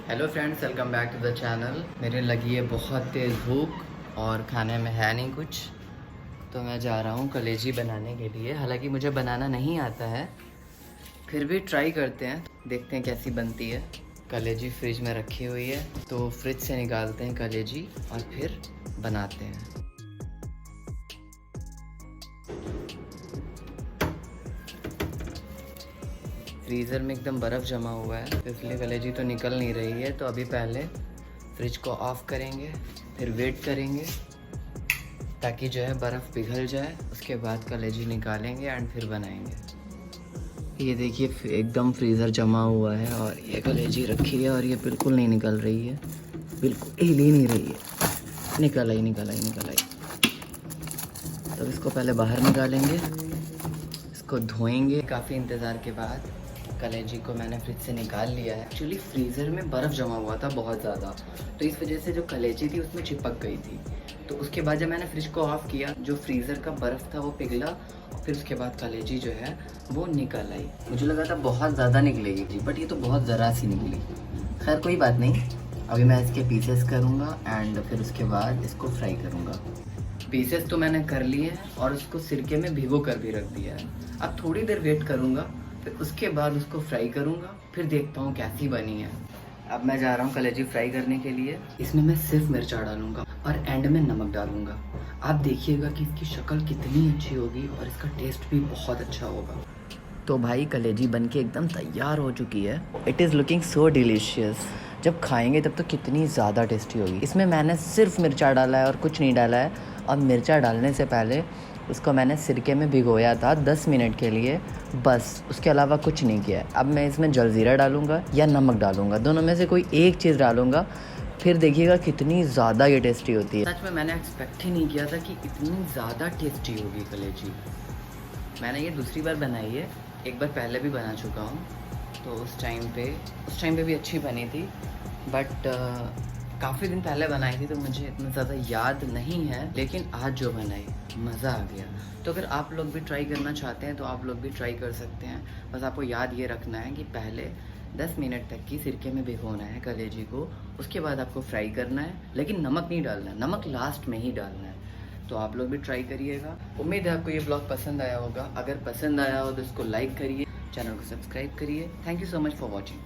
Hello friends, welcome back to the channel. मेरे लगी है बहुत तेज़ भूख और खाने में है नहीं कुछ, तो मैं जा रहा हूँ कलेजी बनाने के लिए। हालांकि मुझे बनाना नहीं आता है, फिर भी ट्राई करते हैं, देखते हैं कैसी बनती है। कलेजी फ्रिज में रखी हुई है, तो फ्रिज से निकालते हैं कलेजी और फिर बनाते हैं। फ्रीज़र में एकदम बर्फ़ जमा हुआ है, तो इसलिए कलेजी तो निकल नहीं रही है। तो अभी पहले फ्रिज को ऑफ़ करेंगे, फिर वेट करेंगे ताकि जो है बर्फ़ पिघल जाए। उसके बाद कलेजी निकालेंगे एंड फिर बनाएंगे। ये देखिए एकदम फ्रीज़र जमा हुआ है और ये कलेजी रखी है और ये बिल्कुल नहीं निकल रही है, बिल्कुल हिल ही नहीं रही है। निकल आई, निकल आई, निकल आई। तब इसको पहले बाहर निकालेंगे, इसको धोएंगे। काफ़ी इंतज़ार के बाद कलेजी को मैंने फ्रिज से निकाल लिया है। एक्चुअली फ्रीज़र में बर्फ़ जमा हुआ था बहुत ज़्यादा, तो इस वजह से जो कलेजी थी उसमें चिपक गई थी। तो उसके बाद जब मैंने फ्रिज को ऑफ़ किया, जो फ्रीज़र का बर्फ़ था वो पिघला और फिर उसके बाद कलेजी जो है वो निकल आई। मुझे लगा था बहुत ज़्यादा निकलेगी, बट ये तो बहुत ज़रा सी निकली। खैर कोई बात नहीं, अभी मैं इसके पीसेस करूँगा एंड फिर उसके बाद इसको फ्राई करूँगा। पीसेस तो मैंने कर लिए हैं और उसको सिरके में भिगो कर भी रख दिया है। अब थोड़ी देर वेट करूँगा, फिर उसके बाद उसको फ्राई करूँगा, फिर देखता हूँ कैसी बनी है। अब मैं जा रहा हूँ कलेजी फ्राई करने के लिए। इसमें मैं सिर्फ मिर्चा डालूँगा और एंड में नमक डालूँगा। आप देखिएगा कि इसकी शक्ल कितनी अच्छी होगी और इसका टेस्ट भी बहुत अच्छा होगा। तो भाई कलेजी बनके एकदम तैयार हो चुकी है। It is looking so delicious. जब खाएंगे तब तो कितनी ज़्यादा टेस्टी होगी। इसमें मैंने सिर्फ मिर्चा डाला है और कुछ नहीं डाला है। और मिर्चा डालने से पहले उसको मैंने सिरके में भिगोया था 10 मिनट के लिए, बस। उसके अलावा कुछ नहीं किया है। अब मैं इसमें जलजीरा डालूंगा या नमक डालूंगा, दोनों में से कोई एक चीज़ डालूंगा। फिर देखिएगा कितनी ज़्यादा ये टेस्टी होती है। सच में मैंने एक्सपेक्ट ही नहीं किया था कि इतनी ज़्यादा टेस्टी होगी कलेजी। मैंने ये दूसरी बार बनाई है, एक बार पहले भी बना चुका हूँ। तो उस टाइम पे भी अच्छी बनी थी, बट काफ़ी दिन पहले बनाई थी तो मुझे इतना ज़्यादा याद नहीं है। लेकिन आज जो बनाई मज़ा आ गया। तो अगर आप लोग भी ट्राई करना चाहते हैं तो आप लोग भी ट्राई कर सकते हैं। बस आपको याद ये रखना है कि पहले 10 मिनट तक की सिरके में भिगोना है कलेजी को, उसके बाद आपको फ्राई करना है। लेकिन नमक नहीं डालना है, नमक लास्ट में ही डालना है। तो आप लोग भी ट्राई करिएगा। उम्मीद है आपको ये ब्लॉग पसंद आया होगा। अगर पसंद आया हो तो इसको लाइक करिए, चैनल को सब्सक्राइब करिए। Thank you so much for watching.